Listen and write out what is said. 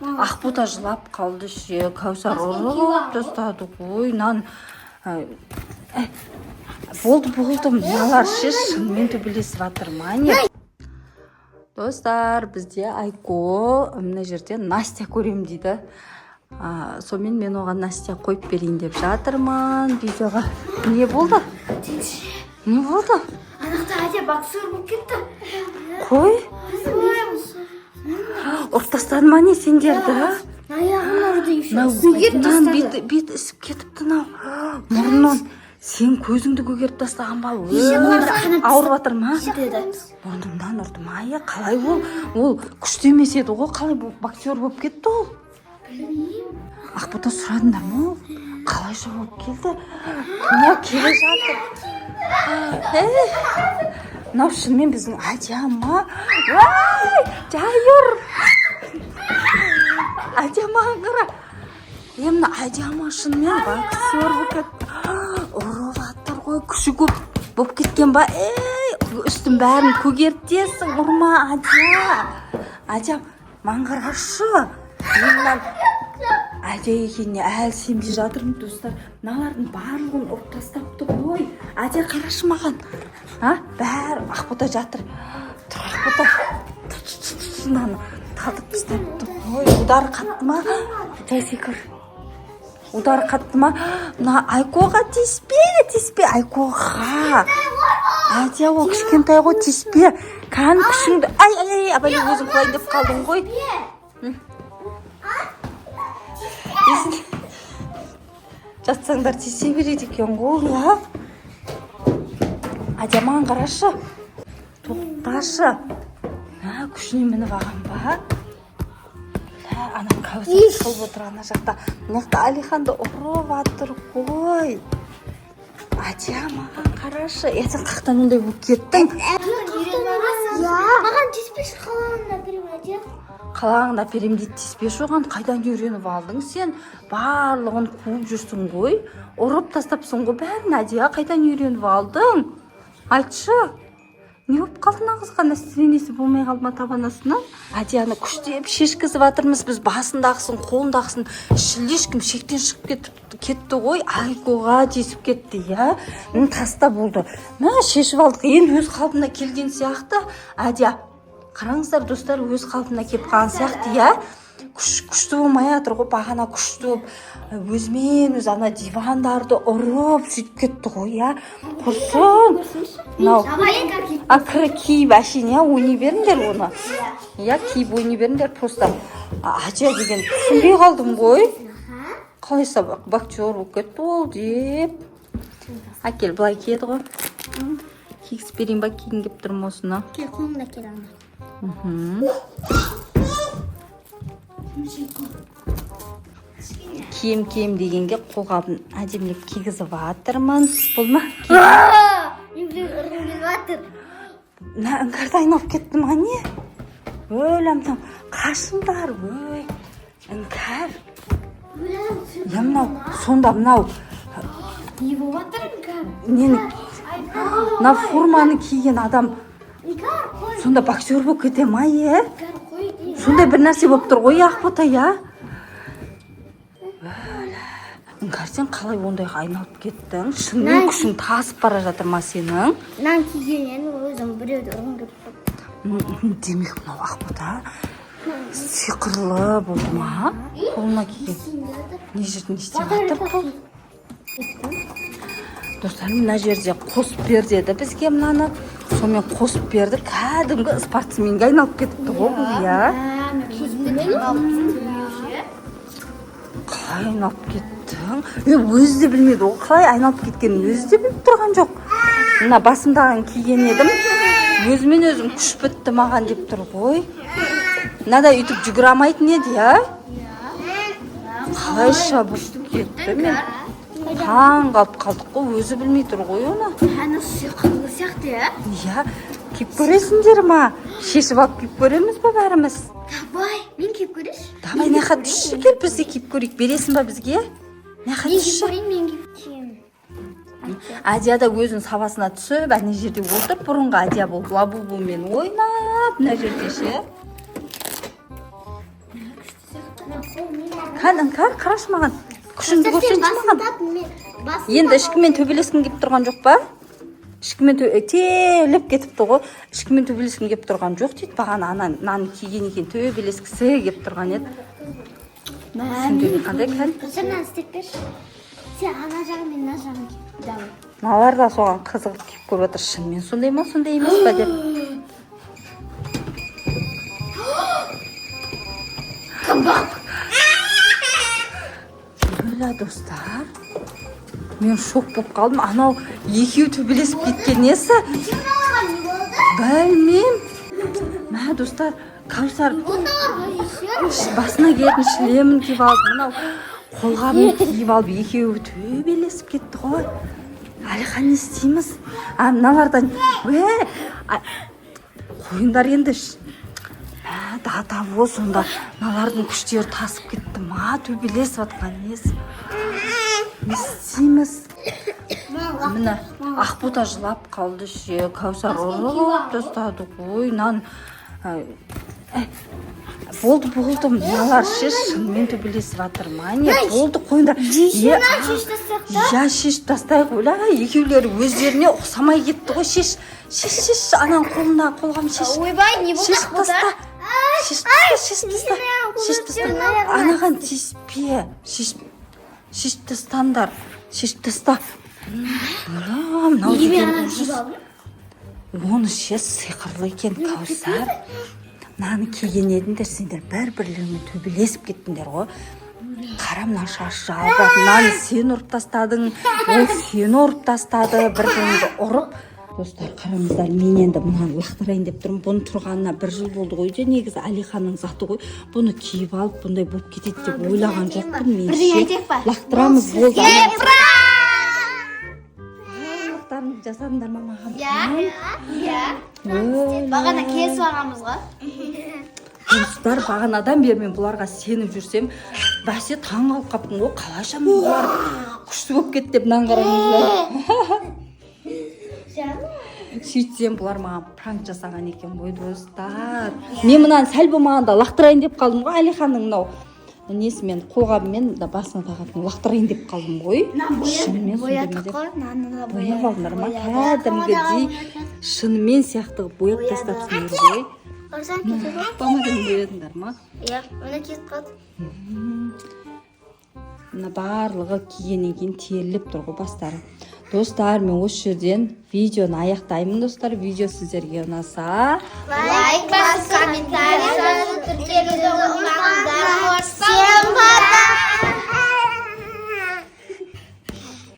Ақбота жылап қалды ше, Кәусар ұрып тастады ғой. Болды, мыналар ше шынымен төбелесіп жатыр ма не? Достар, бізде Айко мына жерде Настя көрем дейді. Сонымен мен оған Настя қойып берейін деп жатырмын видеоға. Не болды? Не болды? Анақта әде боксер болып кетті. Қой? Ұрып тастады ма не сендерді? Аяғын ұрды. Бет ісіп кетіпті нау. Мұрнын. Сен көзіңді көгеріп тастаған ба? Ауырып жатыр ма? Мұрнымдан ұрды ма? Қалай ол күшті емес еді ғой, қалай боксер болып кетті ол? Білмеймін. Ақбота сұрадыңдар ма? Қалайша болып келді? Мынау келе жатыр. Мынау шынымен біздің Адиама. Жайыр. Адиамаға қара. Мына Адиама шынымен боксер болып кетті. Ұрып жатыр ғой, күші көп болып кеткен ба? Үстін бәрін көгертесің, ұрма Адия. Маған қарашы. Адия екеніне әлі сенбей жатырмын достар. Мыналардың барлығын ұрып тастапты ғой. Адия қарашы маған. Бәрі Ақбота жатыр. Тұр Ақбота. Мынаны талдып тастапты ғой. Удары қатты ма? Жай секір. Удары қатты ма? Мына Айкоға тиіспе. Айкоға. Адия ол кішкентай ғой, тиіспе. Кән күшіңді. Абайлы өзің құлайын деп қалдың ғой. Жатсаңдар тиісе береді екен ғой, я? Адия маған қарашы. Тоқташы. Күшіне мініп аған ба? Ана Кәусар қылып отыр ана жақта. Мынақты Алиханды ұрып жатыр ғой. Адия маған қарашы. Сен қақтан ондай болып кеттің? Маған тиіспеші қалағында берем Адия. Қалағында берем дейді, тиіспеші оған. Қайдан үйреніп алдың сен? Барлығын қуып жүрсің ғой. Ұрып тастапсың ғой бәрін. Адия қайдан үйреніп алдың? Айтшы. Не болып қалды нағызға? Настроениесі болмай қалды ма табан астынан? Адияны күштеп шешкізіп жатырмыз біз, басындағысын, қолындағысын. Ешкім шектен шығып кетті ғой. Айкоға тиісіп кетті, я? Таста болды. Шешіп алдық. Енді өз қалпына келген сияқты. Адия, қараңыздар достар, өз қалпына келіп қалған сияқты, я? Күшті болмай жатыр ғой, бағана күшті болып өзімен өз ана дивандарды ұрып сөйтіп кетті ғой, я? Құрсын. Киіп әшейін, я, ойнай беріңдер оны. Я, киіп ойнай беріңдер, просто Адия деген түсінбей қалдым ғой. Қалайса боксер болып кетті ол деп. Әкел, былай киеді ғой. Кигізіп берейін ба, киін кеп тұрмын осыны. Кел, қолыңда кел ана. Киім дегенге қолғабын әдемілеп кигізіп жатырмын. Бұл ма? Іңкәрді айналып кетті ма не? Өләмсің, қашыңдар, өй. Іңкәр. Сонда мынау. Не болып жатыр іңкәр? Мына форманы киген адам сонда боксер болып кете ма, е? Сондай бір нәрсе болып тұр ғой, Ақбота, я? Іңкәр, сен қалай ондайға айналып кеттің? Шынымен күшің тасып бара жатыр ма сенің? Нан кигенен өзім біреуді ұрғым келіп қалды. Демек мынау Ақбота сиқырлы болды ма? Қолына киген. Не жерден істеп жатыр бұл? Достар, мына жерде қосып бер деді бізге мынаны. Сонымен қосып берді. Кәдімгі спортсменге айналып кетіпті ғой бұл, я? Қалай айналып кеттің? Өзі де білмеді ғой, қалай айналып кеткенін өзі де біліп тұрған жоқ. Мына басымдағын киген едім. Өзімен өзім күш бітті маған деп тұр ғой. Мынада үйтіп жүгіре алмайтын еді, я? Қалайша болып кетті мен? Таң қалып қалдық қой, өзі білмей тұр ғой оны. Сиқырлы сияқты, я? Я, киіп көресіңдер ма? Шешіп алып киіп көреміз ба бәріміз? Давай, мен киіп көреш? Давай, неқа түсші кел, бізде киіп көрейік. Бересің ба бізге? Неқа түсші? Мен киіп көрейін. Адия да өзінің сабасына түсіп, әне жерде отыр, бұрынғы Адия болып лабубумен ойнап, мына жерде ше. қарашы маған. Күшіңді көрсеңші маған. Енді ішкімен төбелескің кеп тұрған жоқ па? Ішкімен теліп кетіпті ғой. Ішкімен төбелескің кеп тұрған жоқ дейді. Бағана нан киген екен төбелескісі кеп тұрған еді. Сендегі қандай кән? Сырнан істеп берші. Сен ана жағын, мен мына жағын киіп. Налар да соған қызығып кеп көріп отыр. Шынымен сондай ма, сондай емес па деп. Қымбақ. Өлі достар. Мен шок болып қалдым. Анау екеу төбелесіп кеткен несі? Білмеймін. Мә достар, Кәусар басына келетін шлемін киіп алып, мынау қолғабын киіп алып, екеуі төбелесіп кетті ғой. Әлихан не істейміз? Мыналардан қойындар енді. Дата сонда мыналардың күштері тасып кетті. Ма төбелесіп атқан несі? Не істейміз? Міне Ақбота жылап қалды ше. Кәусар ұрып тастады ғой. Болды, мыналар ше шынымен төбелесіп жатыр ма? Не болды қойындар? Я шеш тастайық ойла. Екеулері өздеріне ұқсамай кетті ғой. Шеш. Анан қолғам шеш. Ойбай, не болды Ақбота? Шеш таста. Анаған тиіспе. Шеш тастандар. Шеш таста. Оны ше сиқырлы екен Кәусар. Наны киген едіңдер, сендер бір-бірлерімен төбелесіп кеттіңдер ғой. Қарамнан шаш жалбап, наны сен ұрып тастадың, ол сені ұрып тастады, бірдеңді ұрып. Достар, қараңыздар, мен енді мұнан лақтырайын деп тұрмын. Бұны тұрғанына 1 жыл болды ғой. Негізі Әлиханның заты ғой. Бұны киіп алып, бұндай болып кетеді деп ойлаған жоқпын мен. Лақтырамыз болды. Жасадыңдар ма маған? Бағана келісіп алғанбыз ғой. Достар, бағанадан бері мен бұларға сеніп жүрсем, бәсе таң қалып қаптым ғой. Қалайша мен бұлар күшті болып кетті деп нан қараңыздар. Сөйтсем бұлар маған пранк жасаған екен ғой достар. Мен мұнан сәл болмағанда лақтырайын деп қалдым ғой. Әлиханның мынау несімен қолғабымен басына тағатын лақтырайын деп қалдым ғой. Боядық қой, наны да бояп алдыңдар ма? Кәдімгідей шынымен сияқты бояп тастапсыңдар ғой. Бамадан боядыңдар ма? Иә, оны кетіп қалды. Мына барлығы кигеннен кейін теріліп тұр ғой бастары. Достар, мен осы жерден видеоны аяқтаймын достар. Видео сіздерге ұнаса лайк басып, комментарий жазып, тіркелуді ұмытпаңыздар.